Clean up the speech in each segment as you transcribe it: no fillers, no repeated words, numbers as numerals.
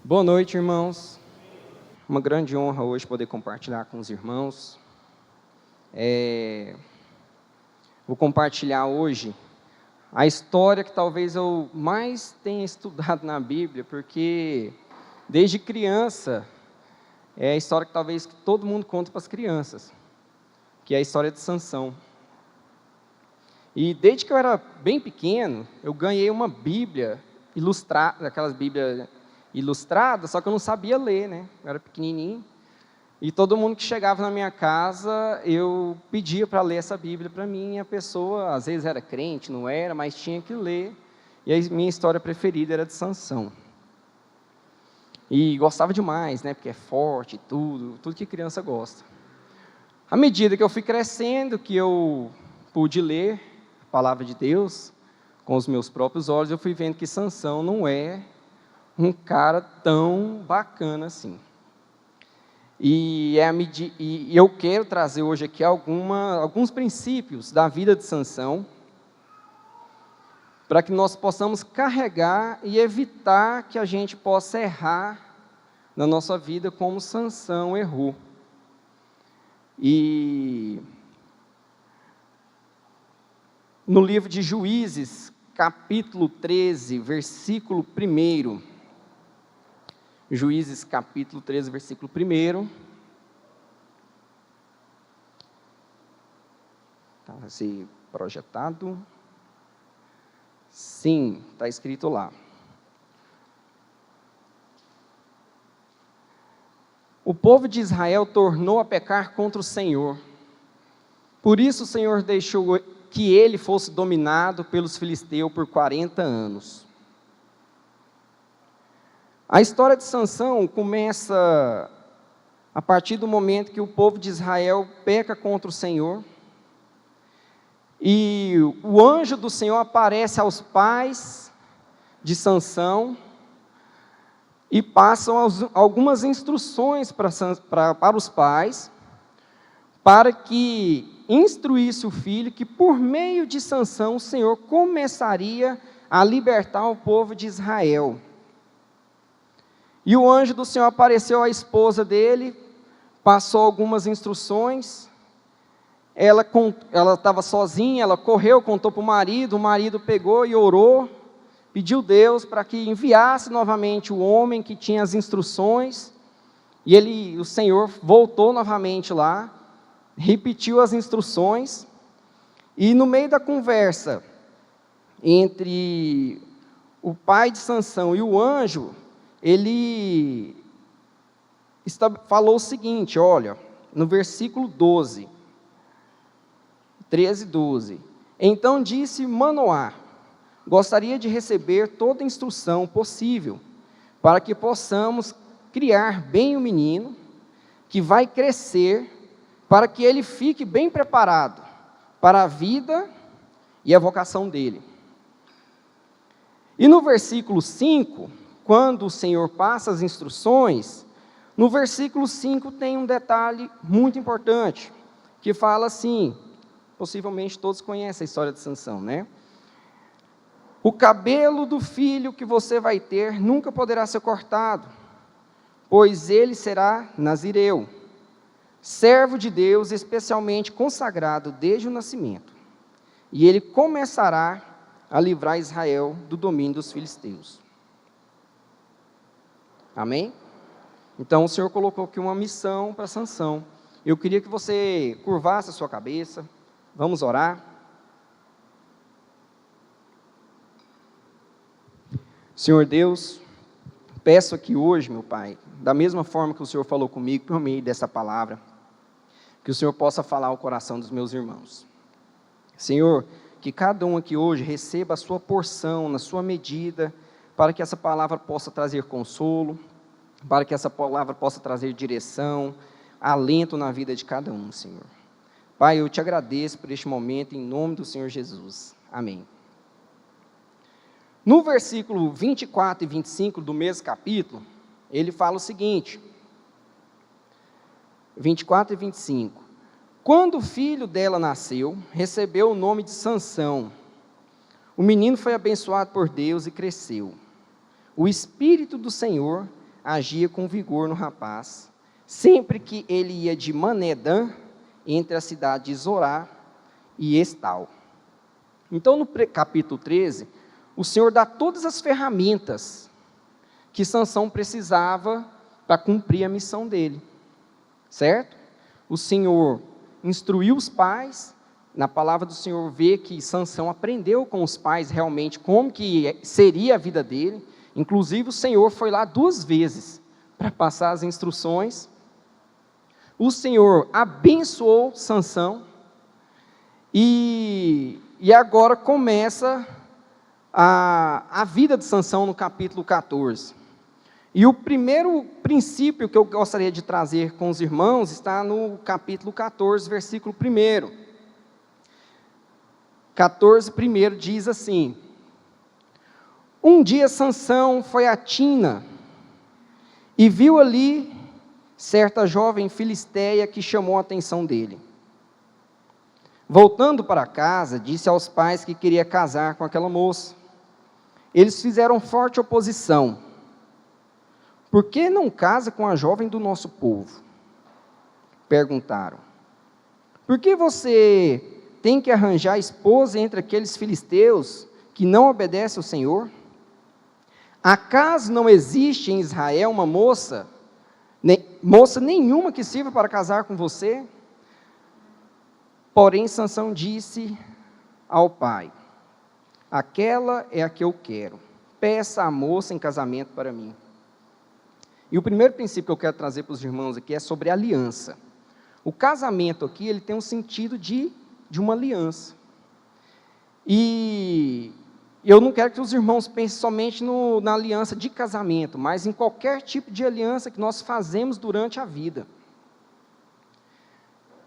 Boa noite, irmãos. Uma grande honra hoje poder compartilhar com os irmãos. Vou compartilhar hoje a história que talvez eu mais tenha estudado na Bíblia, porque desde criança é a história que talvez todo mundo conta para as crianças, que é a história de Sansão. E desde que eu era bem pequeno, eu ganhei uma Bíblia ilustrada, aquelas Bíblias ilustradas, só que eu não sabia ler, né? Eu era pequenininho. E todo mundo que chegava na minha casa, eu pedia para ler essa Bíblia para mim, e a pessoa, às vezes era crente, não era, mas tinha que ler. E a minha história preferida era de Sansão. E gostava demais, né? Porque é forte, tudo que criança gosta. À medida que eu fui crescendo, que eu pude ler a palavra de Deus com os meus próprios olhos, eu fui vendo que Sansão não é um cara tão bacana assim. E eu quero trazer hoje aqui alguns princípios da vida de Sansão, para que nós possamos carregar e evitar que a gente possa errar na nossa vida como Sansão errou. E no livro de Juízes, capítulo 13, versículo 1, Juízes capítulo 13, versículo 1. Estava assim projetado. Sim, está escrito lá. O povo de Israel tornou a pecar contra o Senhor. Por isso o Senhor deixou que ele fosse dominado pelos filisteus por 40 anos. A história de Sansão começa a partir do momento que o povo de Israel peca contra o Senhor, e o anjo do Senhor aparece aos pais de Sansão e passam algumas instruções para os pais, para que instruísse o filho que por meio de Sansão o Senhor começaria a libertar o povo de Israel. E o anjo do Senhor apareceu à esposa dele, passou algumas instruções. Ela estava sozinha, ela correu, contou para o marido pegou e orou, pediu Deus para que enviasse novamente o homem que tinha as instruções. E o Senhor voltou novamente lá, repetiu as instruções, e no meio da conversa entre o pai de Sansão e o anjo, ele falou o seguinte, olha, no versículo 13, 12. Então disse Manoá: gostaria de receber toda a instrução possível, para que possamos criar bem o menino, que vai crescer, para que ele fique bem preparado para a vida e a vocação dele. E no versículo 5, quando o Senhor passa as instruções, no versículo 5 tem um detalhe muito importante, que fala assim, possivelmente todos conhecem a história de Sansão, né? O cabelo do filho que você vai ter nunca poderá ser cortado, pois ele será nazireu, servo de Deus especialmente consagrado desde o nascimento, e ele começará a livrar Israel do domínio dos filisteus. Amém? Então o Senhor colocou aqui uma missão para Sansão. Eu queria que você curvasse a sua cabeça. Vamos orar. Senhor Deus, peço aqui hoje, meu Pai, da mesma forma que o Senhor falou comigo por meio dessa palavra, que o Senhor possa falar ao coração dos meus irmãos. Senhor, que cada um aqui hoje receba a sua porção, na sua medida, para que essa palavra possa trazer consolo, para que essa palavra possa trazer direção, alento na vida de cada um, Senhor. Pai, eu te agradeço por este momento, em nome do Senhor Jesus. Amém. No versículo 24 e 25 do mesmo capítulo, ele fala o seguinte, 24 e 25. Quando o filho dela nasceu, recebeu o nome de Sansão. O menino foi abençoado por Deus e cresceu. O Espírito do Senhor agia com vigor no rapaz, sempre que ele ia de Manedã, entre a cidade de Zorá e Estal. Então, no capítulo 13, o Senhor dá todas as ferramentas que Sansão precisava para cumprir a missão dele, certo? O Senhor instruiu os pais. Na palavra do Senhor vê que Sansão aprendeu com os pais realmente como que seria a vida dele. Inclusive o Senhor foi lá 2 vezes para passar as instruções. O Senhor abençoou Sansão e agora começa a vida de Sansão no capítulo 14. E o primeiro princípio que eu gostaria de trazer com os irmãos está no capítulo 14, versículo 1. 14, 1 diz assim: Um dia Sansão foi a Tina e viu ali certa jovem filisteia que chamou a atenção dele. Voltando para casa, disse aos pais que queria casar com aquela moça. Eles fizeram forte oposição. Por que não casa com a jovem do nosso povo? Perguntaram. Por que você tem que arranjar esposa entre aqueles filisteus que não obedecem ao Senhor? Acaso não existe em Israel uma moça nenhuma que sirva para casar com você? Porém, Sansão disse ao pai: aquela é a que eu quero, peça a moça em casamento para mim. E o primeiro princípio que eu quero trazer para os irmãos aqui é sobre aliança. O casamento aqui, ele tem um sentido de uma aliança. E eu não quero que os irmãos pensem somente na aliança de casamento, mas em qualquer tipo de aliança que nós fazemos durante a vida.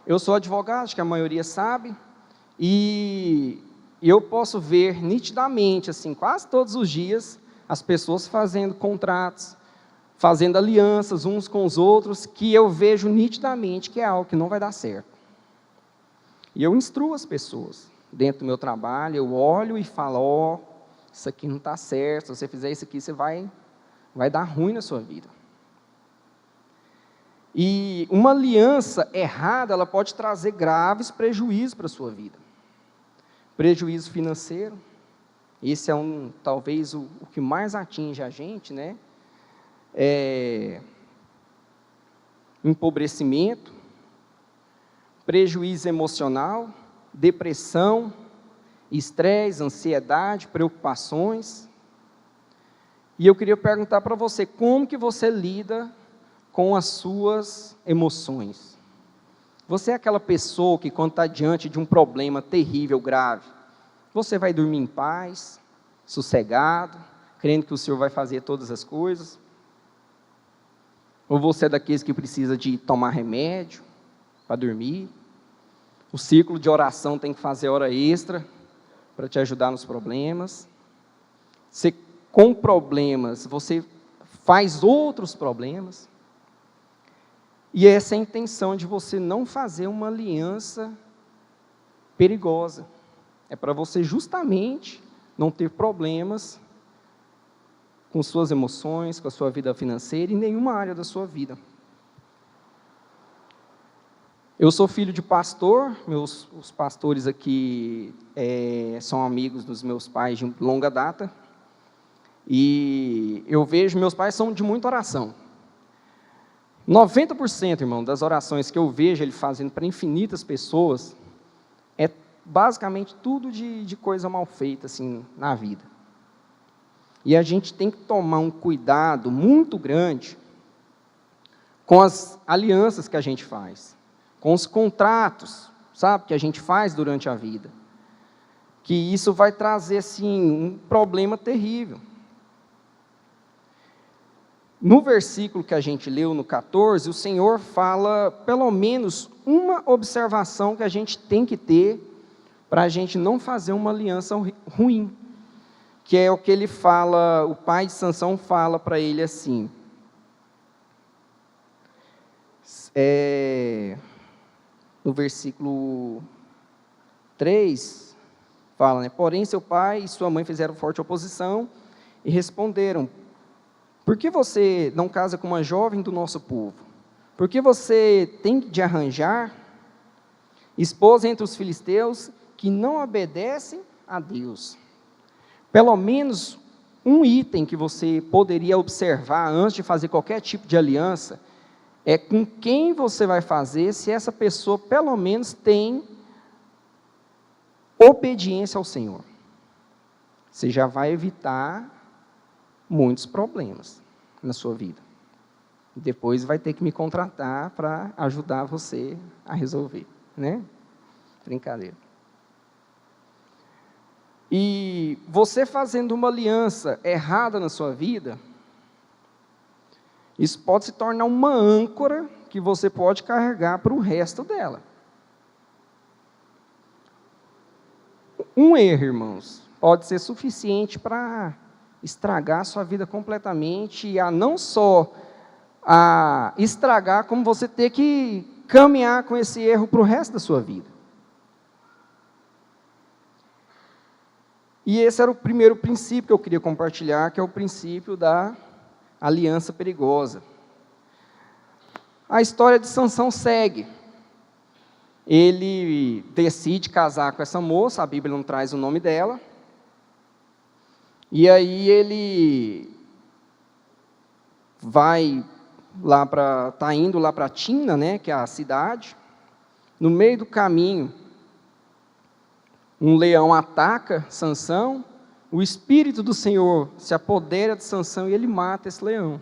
Eu sou advogado, acho que a maioria sabe, e eu posso ver nitidamente, assim, quase todos os dias, as pessoas fazendo contratos, fazendo alianças uns com os outros, que eu vejo nitidamente que é algo que não vai dar certo. E eu instruo as pessoas, dentro do meu trabalho, eu olho e falo, isso aqui não está certo, se você fizer isso aqui, você vai dar ruim na sua vida. E uma aliança errada, ela pode trazer graves prejuízos para a sua vida. Prejuízo financeiro, esse é talvez o que mais atinge a gente, né? Empobrecimento, prejuízo emocional, depressão, estresse, ansiedade, preocupações. E eu queria perguntar para você, como que você lida com as suas emoções? Você é aquela pessoa que, quando está diante de um problema terrível, grave, você vai dormir em paz, sossegado, crendo que o Senhor vai fazer todas as coisas? Ou você é daqueles que precisa de tomar remédio para dormir? O ciclo de oração tem que fazer hora extra para te ajudar nos problemas. Você, com problemas, você faz outros problemas. E essa é a intenção de você não fazer uma aliança perigosa. É para você justamente não ter problemas com suas emoções, com a sua vida financeira, em nenhuma área da sua vida. Eu sou filho de pastor, os pastores aqui são amigos dos meus pais de longa data, e eu vejo, meus pais são de muita oração. 90%, irmão, das orações que eu vejo ele fazendo para infinitas pessoas, é basicamente tudo de coisa mal feita, assim, na vida. E a gente tem que tomar um cuidado muito grande com as alianças que a gente faz, com os contratos, sabe, que a gente faz durante a vida. Que isso vai trazer, assim, um problema terrível. No versículo que a gente leu, no 14, o Senhor fala, pelo menos, uma observação que a gente tem que ter para a gente não fazer uma aliança ruim. Que é o que ele fala, o pai de Sansão fala para ele assim. No versículo 3, fala, né? Porém, seu pai e sua mãe fizeram forte oposição e responderam: Por que você não casa com uma jovem do nosso povo? Por que você tem de arranjar esposa entre os filisteus que não obedecem a Deus? Pelo menos um item que você poderia observar antes de fazer qualquer tipo de aliança é com quem você vai fazer, se essa pessoa pelo menos tem obediência ao Senhor. Você já vai evitar muitos problemas na sua vida. Depois vai ter que me contratar para ajudar você a resolver, né? Brincadeira. E você fazendo uma aliança errada na sua vida, isso pode se tornar uma âncora que você pode carregar para o resto dela. Um erro, irmãos, pode ser suficiente para estragar a sua vida completamente, e não só a estragar, como você ter que caminhar com esse erro para o resto da sua vida. E esse era o primeiro princípio que eu queria compartilhar, que é o princípio da aliança perigosa. A história de Sansão segue. Ele decide casar com essa moça, a Bíblia não traz o nome dela. E aí ele está indo lá para Timna, né, que é a cidade. No meio do caminho, um leão ataca Sansão, o Espírito do Senhor se apodera de Sansão e ele mata esse leão.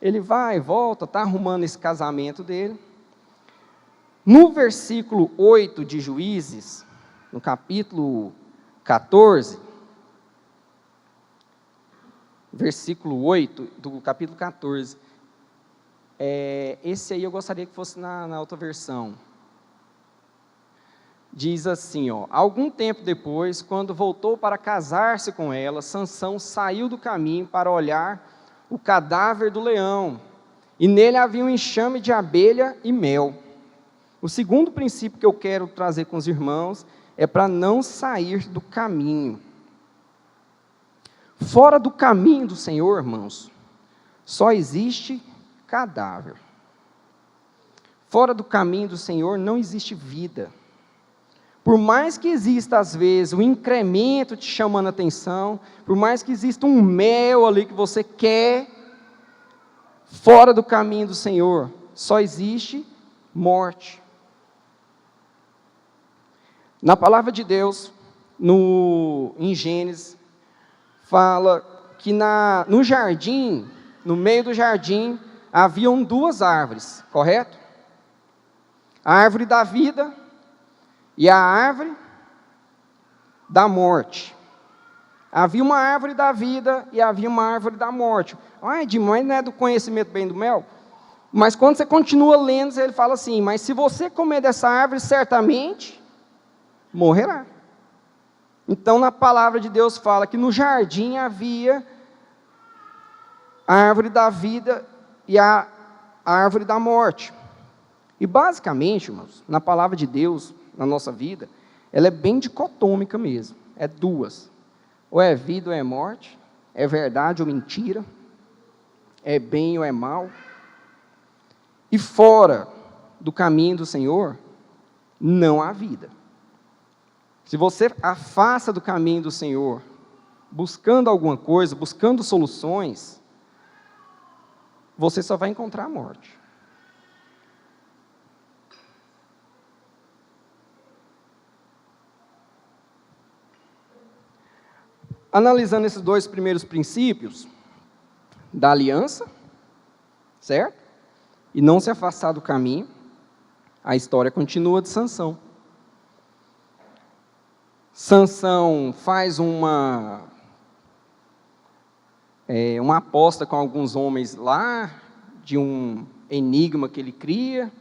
Ele vai e volta, está arrumando esse casamento dele. No versículo 8 de Juízes, no capítulo 14, versículo 8 do capítulo 14, esse aí eu gostaria que fosse na outra versão. Diz assim, algum tempo depois, quando voltou para casar-se com ela, Sansão saiu do caminho para olhar o cadáver do leão, e nele havia um enxame de abelha e mel. O segundo princípio que eu quero trazer com os irmãos é para não sair do caminho. Fora do caminho do Senhor, irmãos, só existe cadáver. Fora do caminho do Senhor não existe vida. Por mais que exista, às vezes, um incremento te chamando a atenção, por mais que exista um mel ali que você quer, fora do caminho do Senhor, só existe morte. Na palavra de Deus, em Gênesis, fala que no jardim, no meio do jardim, haviam duas árvores, correto? A árvore da vida e a árvore da morte. Havia uma árvore da vida e havia uma árvore da morte. Demais, não é do conhecimento bem do mel? Mas quando você continua lendo, ele fala assim, mas se você comer dessa árvore, certamente morrerá. Então, na palavra de Deus fala que no jardim havia a árvore da vida e a árvore da morte. E basicamente, irmãos, na palavra de Deus, na nossa vida, ela é bem dicotômica mesmo, é duas, ou é vida ou é morte, é verdade ou mentira, é bem ou é mal, e fora do caminho do Senhor, não há vida. Se você afasta do caminho do Senhor, buscando alguma coisa, buscando soluções, você só vai encontrar a morte. Analisando esses dois primeiros princípios da aliança, certo? E não se afastar do caminho, a história continua de Sansão. Sansão faz uma aposta com alguns homens lá, de um enigma que ele cria,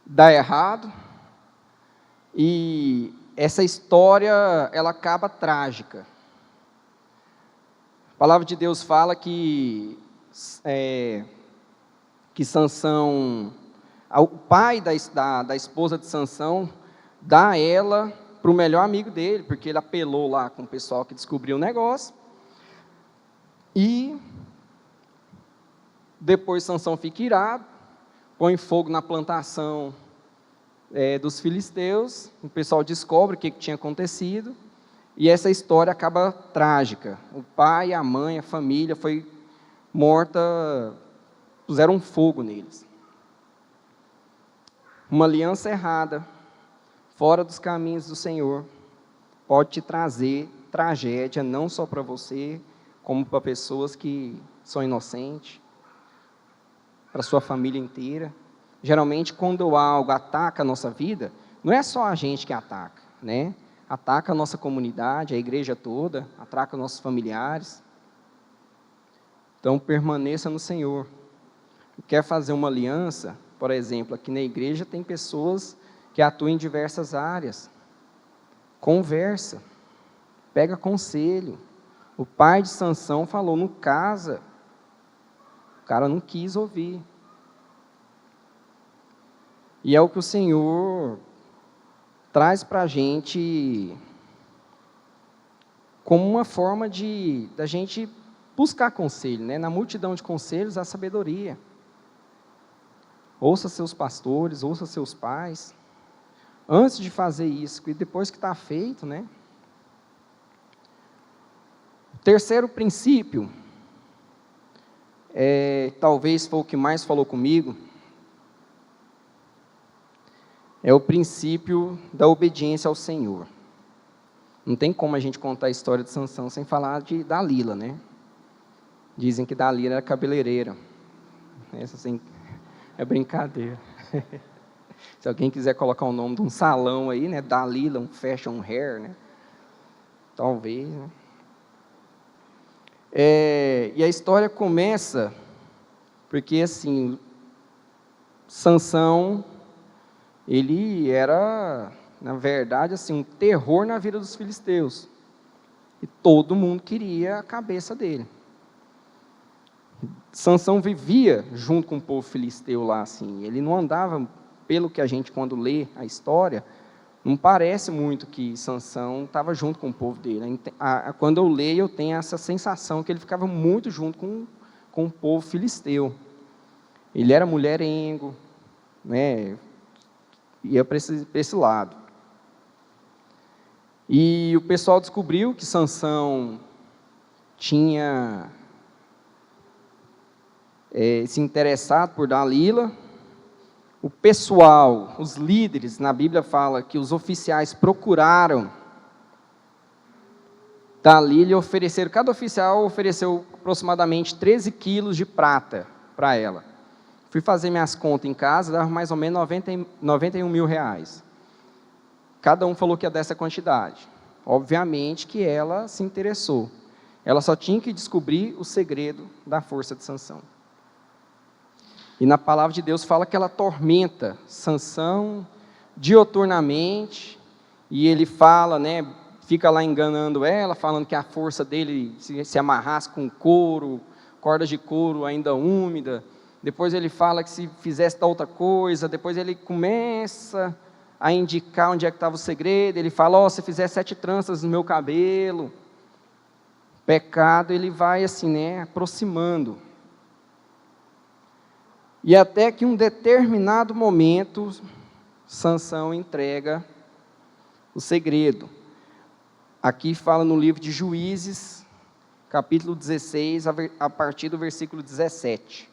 dá errado, e essa história, ela acaba trágica. A palavra de Deus fala que Sansão, o pai da esposa de Sansão, dá ela para o melhor amigo dele, porque ele apelou lá com o pessoal que descobriu o negócio, e Depois Sansão fica irado, põe fogo na plantação dos filisteus, o pessoal descobre o que tinha acontecido, e essa história acaba trágica. O pai, a mãe, a família foi morta, puseram fogo neles. Uma aliança errada, fora dos caminhos do Senhor, pode te trazer tragédia, não só para você, como para pessoas que são inocentes, para sua família inteira. Geralmente, quando algo ataca a nossa vida, não é só a gente que ataca, né? Ataca a nossa comunidade, a igreja toda, ataca nossos familiares. Então, permaneça no Senhor. Quer fazer uma aliança? Por exemplo, aqui na igreja tem pessoas que atuam em diversas áreas. Conversa, pega conselho. O pai de Sansão falou, não casa. O cara não quis ouvir. E é o que o Senhor traz para a gente como uma forma da gente buscar conselho, né? Na multidão de conselhos, a sabedoria. Ouça seus pastores, ouça seus pais. Antes de fazer isso, e depois que está feito, né? O terceiro princípio, talvez foi o que mais falou comigo, é o princípio da obediência ao Senhor. Não tem como a gente contar a história de Sansão sem falar de Dalila, né? Dizem que Dalila era cabeleireira. Essa assim, é brincadeira. Se alguém quiser colocar o nome de um salão aí, né? Dalila, um fashion hair, né? Talvez, né? E a história começa porque, assim, Sansão, ele era, na verdade, assim, um terror na vida dos filisteus. E todo mundo queria a cabeça dele. Sansão vivia junto com o povo filisteu lá, assim. Ele não andava, pelo que a gente, quando lê a história, não parece muito que Sansão estava junto com o povo dele. Quando eu leio, eu tenho essa sensação que ele ficava muito junto com o povo filisteu. Ele era mulherengo, né? Ia para esse lado. E o pessoal descobriu que Sansão tinha se interessado por Dalila. O pessoal, os líderes, na Bíblia fala que os oficiais procuraram Dalila e ofereceram, cada oficial ofereceu aproximadamente 13 quilos de prata para ela. Fui fazer minhas contas em casa, dava mais ou menos 91 mil reais. Cada um falou que ia dessa quantidade. Obviamente que ela se interessou. Ela só tinha que descobrir o segredo da força de Sansão. E na palavra de Deus fala que ela atormenta Sansão dioturnamente, e ele fala, né, fica lá enganando ela, falando que a força dele se amarrasse com couro, cordas de couro ainda úmida. Depois ele fala que se fizesse outra coisa, depois ele começa a indicar onde é que estava o segredo. Ele fala, se fizer 7 tranças no meu cabelo, pecado, ele vai assim, né, aproximando. E até que um determinado momento, Sansão entrega o segredo. Aqui fala no livro de Juízes, capítulo 16, a partir do versículo 17.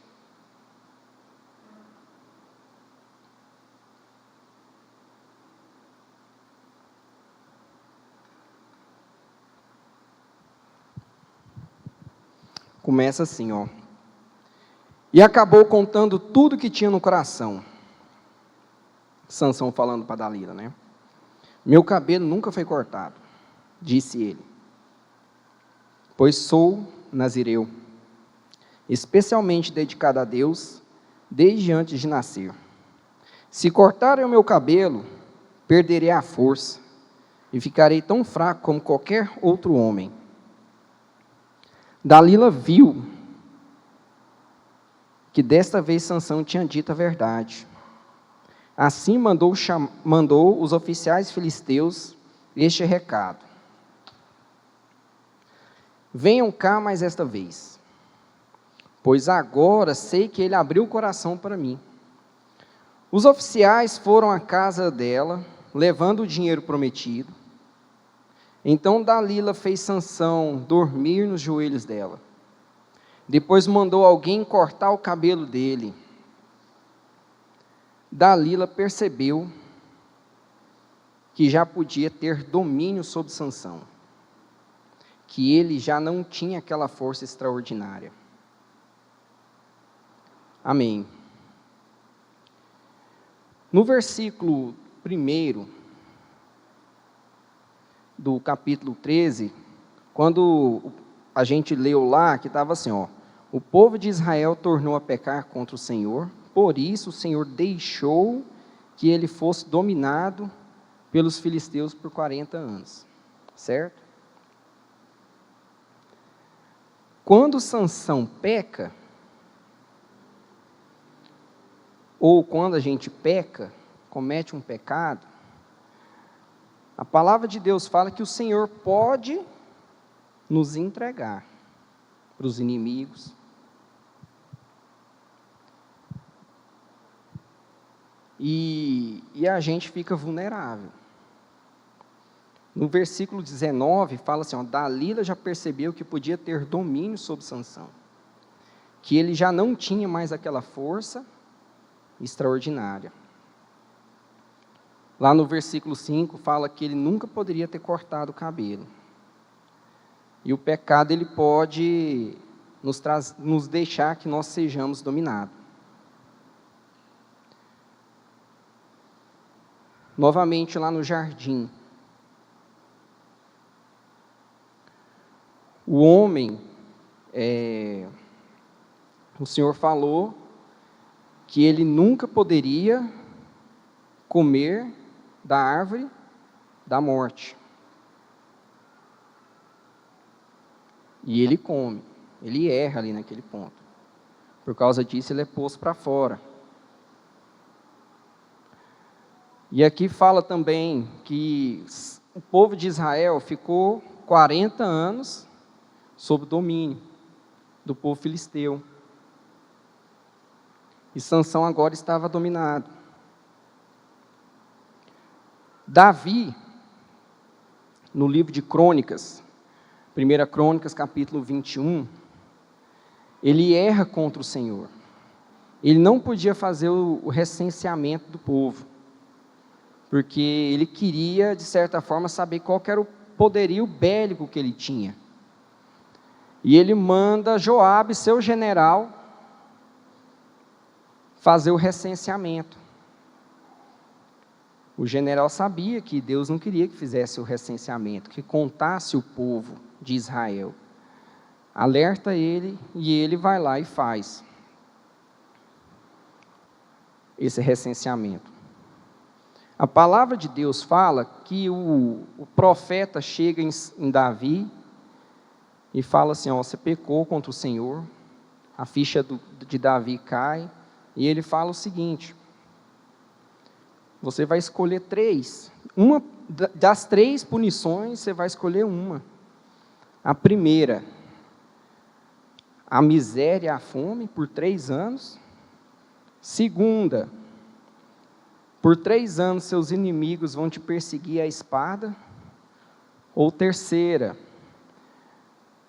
Começa assim, ó. E acabou contando tudo que tinha no coração. Sansão falando para Dalila, né? Meu cabelo nunca foi cortado, disse ele, pois sou nazireu, especialmente dedicado a Deus, desde antes de nascer. Se cortarem o meu cabelo, perderei a força, e ficarei tão fraco como qualquer outro homem. Dalila viu que desta vez Sansão tinha dito a verdade. Assim mandou os oficiais filisteus este recado: venham cá mais esta vez. pois agora sei que ele abriu o coração para mim. Os oficiais foram à casa dela, levando o dinheiro prometido. Então Dalila fez Sansão dormir nos joelhos dela. Depois mandou alguém cortar o cabelo dele. Dalila percebeu que já podia ter domínio sobre Sansão, que ele já não tinha aquela força extraordinária. Amém. No versículo 1 do capítulo 13, quando a gente leu lá, que estava assim, ó, o povo de Israel tornou a pecar contra o Senhor, por isso o Senhor deixou que ele fosse dominado pelos filisteus por 40 anos, certo? Quando Sansão peca, ou quando a gente peca, comete um pecado, a palavra de Deus fala que o Senhor pode nos entregar para os inimigos. E a gente fica vulnerável. No versículo 19, fala assim, ó, Dalila já percebeu que podia ter domínio sobre Sansão, que ele já não tinha mais aquela força extraordinária. Lá no versículo 5, fala que ele nunca poderia ter cortado o cabelo. E o pecado, ele pode nos deixar que nós sejamos dominados. Novamente lá no jardim. O homem, o Senhor falou que ele nunca poderia comer da árvore da morte. E ele come, ele erra ali naquele ponto. Por causa disso, ele é posto para fora. E aqui fala também que o povo de Israel ficou 40 anos sob domínio do povo filisteu. E Sansão agora estava dominado. Davi, no livro de Crônicas, 1 Crônicas, capítulo 21, ele erra contra o Senhor. Ele não podia fazer o recenseamento do povo, porque ele queria, de certa forma, saber qual era o poderio bélico que ele tinha. E ele manda Joabe, seu general, fazer o recenseamento. O general sabia que Deus não queria que fizesse o recenseamento, que contasse o povo de Israel. Alerta ele e ele vai lá e faz esse recenseamento. A palavra de Deus fala que o profeta chega em Davi e fala assim, ó, você pecou contra o Senhor, a ficha de Davi cai, e ele fala o seguinte, você vai escolher 3, uma das 3 punições, você vai escolher uma. A primeira, a miséria e a fome por 3 anos. Segunda, por 3 anos seus inimigos vão te perseguir à espada. Ou terceira,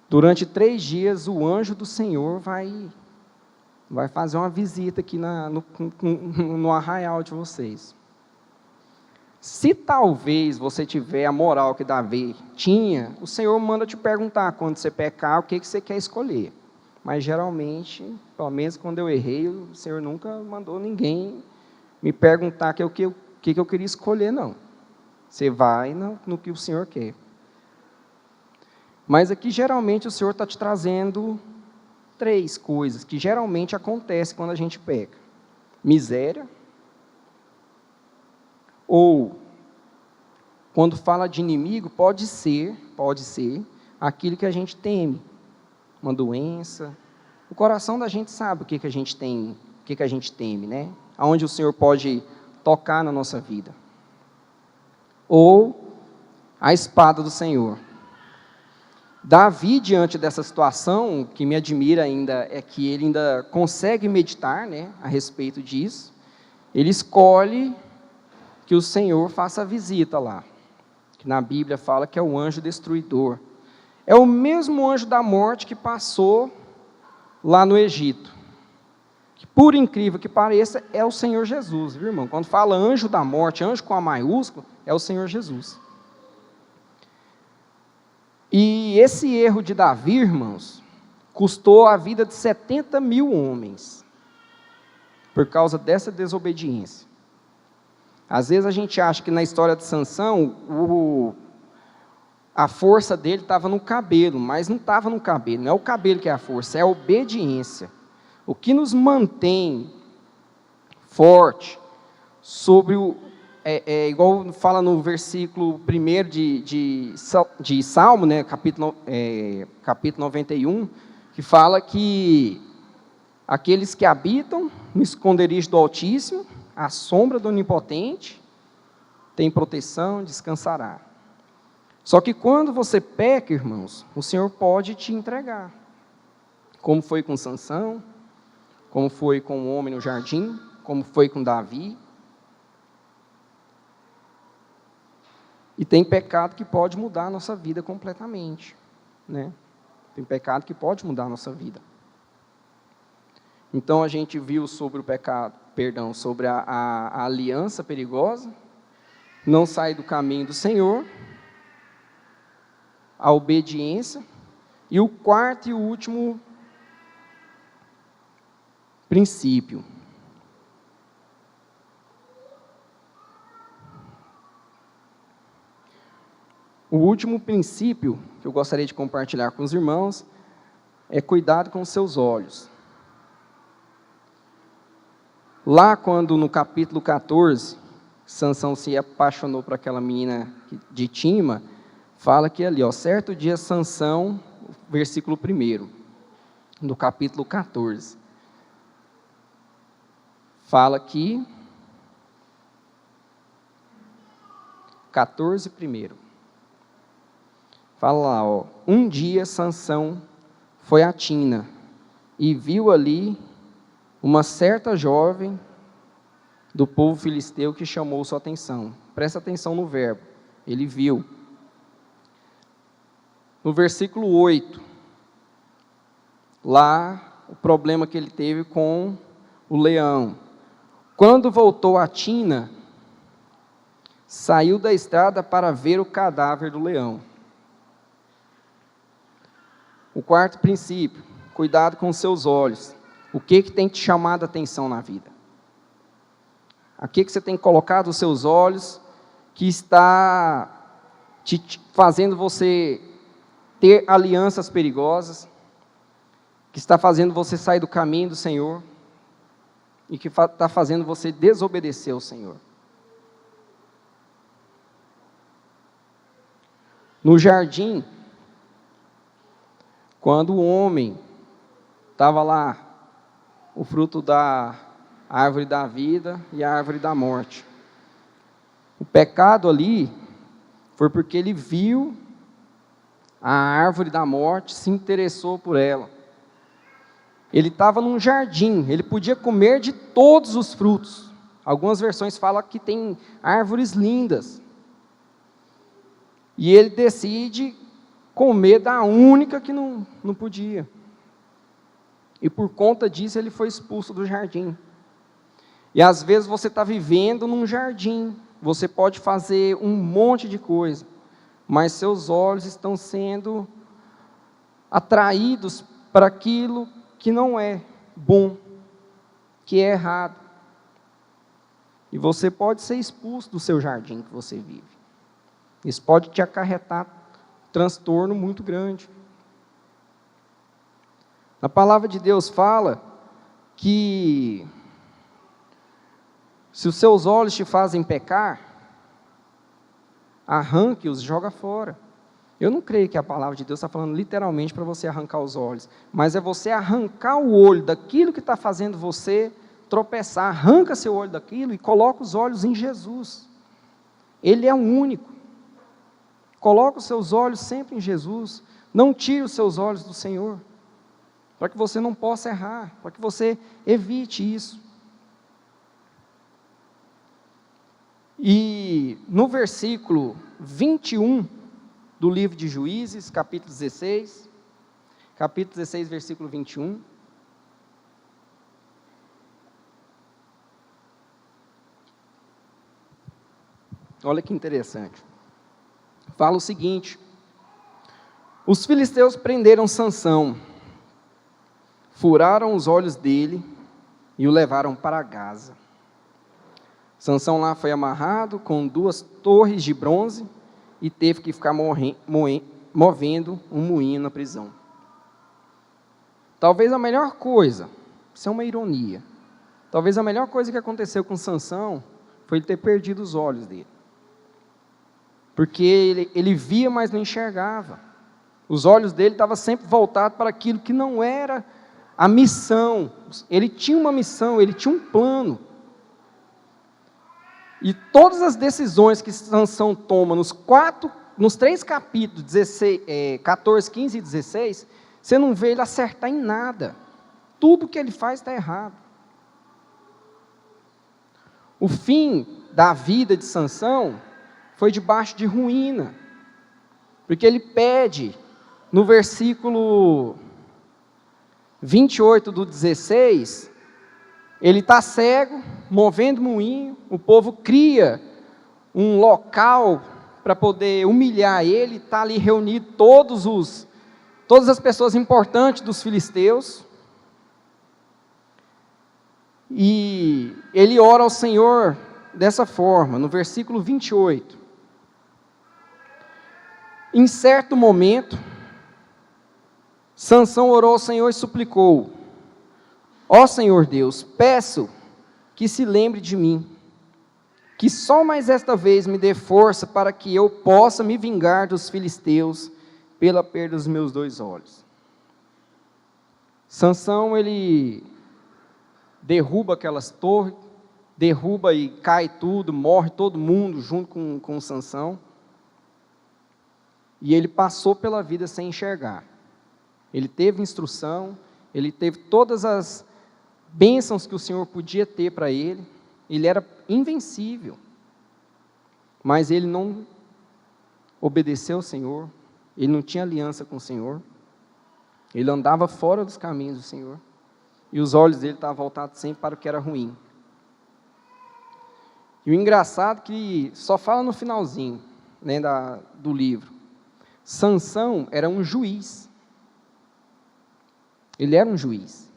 durante 3 dias o anjo do Senhor vai fazer uma visita aqui no arraial de vocês. Se talvez você tiver a moral que Davi tinha, o Senhor manda te perguntar, quando você pecar, o que você quer escolher. Mas geralmente, pelo menos quando eu errei, o Senhor nunca mandou ninguém me perguntar o que eu queria escolher, não. Você vai no que o Senhor quer. Mas aqui, geralmente, o Senhor está te trazendo 3 coisas que geralmente acontecem quando a gente peca. Miséria. Ou, quando fala de inimigo, pode ser aquilo que a gente teme. Uma doença. O coração da gente sabe o que a gente tem, o que a gente teme, né? Aonde o Senhor pode tocar na nossa vida. Ou a espada do Senhor. Davi, diante dessa situação, o que me admira ainda é que ele ainda consegue meditar, né, a respeito disso. Ele escolhe que o Senhor faça a visita lá, que na Bíblia fala que é o anjo destruidor. É o mesmo anjo da morte que passou lá no Egito. Que, por incrível que pareça, é o Senhor Jesus, viu, irmão? Quando fala anjo da morte, anjo com A maiúsculo, é o Senhor Jesus. E esse erro de Davi, irmãos, custou a vida de 70 mil homens, por causa dessa desobediência. Às vezes a gente acha que na história de Sansão, a força dele estava no cabelo, mas não estava no cabelo, não é o cabelo que é a força, é a obediência. O que nos mantém forte sobre igual fala no versículo 1 de Salmo, né, capítulo 91, que fala que aqueles que habitam no esconderijo do Altíssimo, à sombra do Onipotente, tem proteção, descansará. Só que quando você peca, irmãos, o Senhor pode te entregar, como foi com Sansão, como foi com o homem no jardim, como foi com Davi. E tem pecado que pode mudar a nossa vida completamente, né? Tem pecado que pode mudar a nossa vida. Então a gente viu sobre o pecado, sobre a aliança perigosa, não sair do caminho do Senhor, a obediência, e o quarto e o último princípio. O último princípio que eu gostaria de compartilhar com os irmãos é cuidado com os seus olhos. Lá quando no capítulo 14, Sansão se apaixonou por aquela menina de Tima, fala que ali, certo dia Sansão, versículo 1, do capítulo 14, fala que 14, 1. Fala lá, um dia Sansão foi a Tina e viu ali uma certa jovem do povo filisteu que chamou sua atenção. Presta atenção no verbo, ele viu. No versículo 8, lá o problema que ele teve com o leão. Quando voltou a Tina, saiu da estrada para ver o cadáver do leão. O quarto princípio, cuidado com os seus olhos. O que tem te chamado a atenção na vida? A que você tem colocado os seus olhos que está te fazendo você ter alianças perigosas, que está fazendo você sair do caminho do Senhor e que está fazendo você desobedecer ao Senhor? No jardim, quando o homem estava lá, o fruto da árvore da vida e a árvore da morte. O pecado ali foi porque ele viu a árvore da morte, se interessou por ela. Ele estava num jardim, ele podia comer de todos os frutos. Algumas versões falam que tem árvores lindas. E ele decide comer da única que não podia. E por conta disso ele foi expulso do jardim. E às vezes você está vivendo num jardim, você pode fazer um monte de coisa, mas seus olhos estão sendo atraídos para aquilo que não é bom, que é errado. E você pode ser expulso do seu jardim que você vive. Isso pode te acarretar transtorno muito grande. A palavra de Deus fala que se os seus olhos te fazem pecar, arranque-os e joga fora. Eu não creio que a palavra de Deus está falando literalmente para você arrancar os olhos, mas é você arrancar o olho daquilo que está fazendo você tropeçar. Arranca seu olho daquilo e coloca os olhos em Jesus. Ele é o único. Coloca os seus olhos sempre em Jesus. Não tire os seus olhos do Senhor, para que você não possa errar, para que você evite isso. E no versículo 21 do livro de Juízes, capítulo 16, versículo 21. Olha que interessante. Fala o seguinte: os filisteus prenderam Sansão, furaram os olhos dele e o levaram para Gaza. Sansão lá foi amarrado com 2 torres de bronze e teve que ficar movendo um moinho na prisão. Talvez a melhor coisa, isso é uma ironia, talvez a melhor coisa que aconteceu com Sansão foi ele ter perdido os olhos dele. Porque ele via, mas não enxergava. Os olhos dele estavam sempre voltados para aquilo que não era a missão. Ele tinha uma missão, ele tinha um plano. E todas as decisões que Sansão toma nos 3 capítulos, 14, 15 e 16, você não vê ele acertar em nada. Tudo que ele faz está errado. O fim da vida de Sansão foi debaixo de ruína, porque ele pede, no versículo 28 do 16, ele está cego, movendo moinho, o povo cria um local para poder humilhar ele, está ali reunido todas as pessoas importantes dos filisteus, e ele ora ao Senhor dessa forma, no versículo 28. Em certo momento, Sansão orou ao Senhor e suplicou: ó Senhor Deus, peço que se lembre de mim, que só mais esta vez me dê força para que eu possa me vingar dos filisteus pela perda dos meus 2 olhos. Sansão, ele derruba aquelas torres, derruba e cai tudo, morre todo mundo junto com Sansão, e ele passou pela vida sem enxergar. Ele teve instrução, ele teve todas as bênçãos que o Senhor podia ter para ele, ele era invencível, mas ele não obedeceu ao Senhor, ele não tinha aliança com o Senhor, ele andava fora dos caminhos do Senhor, e os olhos dele estavam voltados sempre para o que era ruim. E o engraçado é que só fala no finalzinho, né, do livro, Sansão era um juiz, ele era um juiz,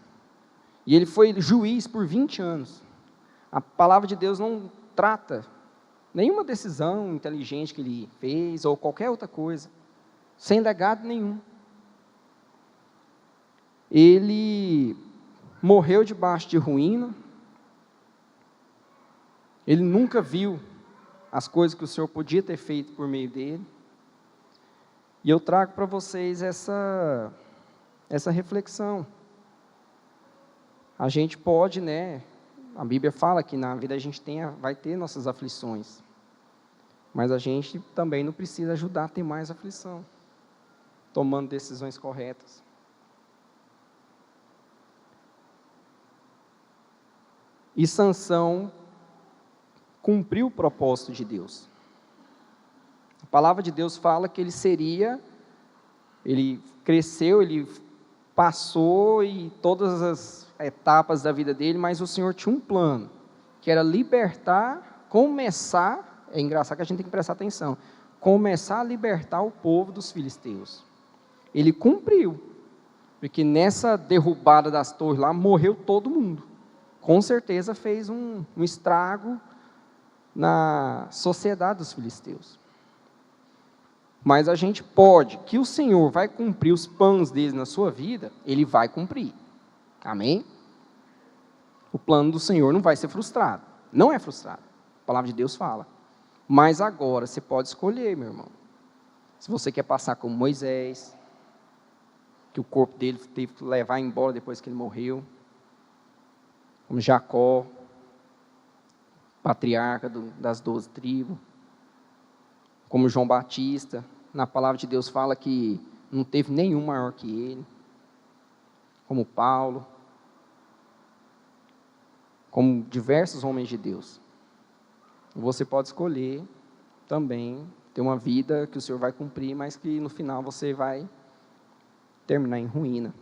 e ele foi juiz por 20 anos, a palavra de Deus não trata nenhuma decisão inteligente que ele fez, ou qualquer outra coisa, sem legado nenhum. Ele morreu debaixo de ruína, ele nunca viu as coisas que o Senhor podia ter feito por meio dele, e eu trago para vocês essa reflexão. A gente pode, né, a Bíblia fala que na vida a gente vai ter nossas aflições, mas a gente também não precisa ajudar a ter mais aflição, tomando decisões corretas. E Sansão cumpriu o propósito de Deus. A palavra de Deus fala que ele cresceu, ele passou e todas as etapas da vida dele, mas o Senhor tinha um plano, que era começar, é engraçado que a gente tem que prestar atenção, começar a libertar o povo dos filisteus. Ele cumpriu, porque nessa derrubada das torres lá, morreu todo mundo. Com certeza fez um estrago na sociedade dos filisteus. Mas a gente pode, que o Senhor vai cumprir os planos dele na sua vida, ele vai cumprir. Amém? O plano do Senhor não vai ser frustrado. Não é frustrado. A palavra de Deus fala. Mas agora você pode escolher, meu irmão. Se você quer passar como Moisés, que o corpo dele teve que levar embora depois que ele morreu, como Jacó, patriarca das 12 tribos, como João Batista. Na palavra de Deus fala que não teve nenhum maior que ele, como Paulo, como diversos homens de Deus. Você pode escolher também ter uma vida que o Senhor vai cumprir, mas que no final você vai terminar em ruína.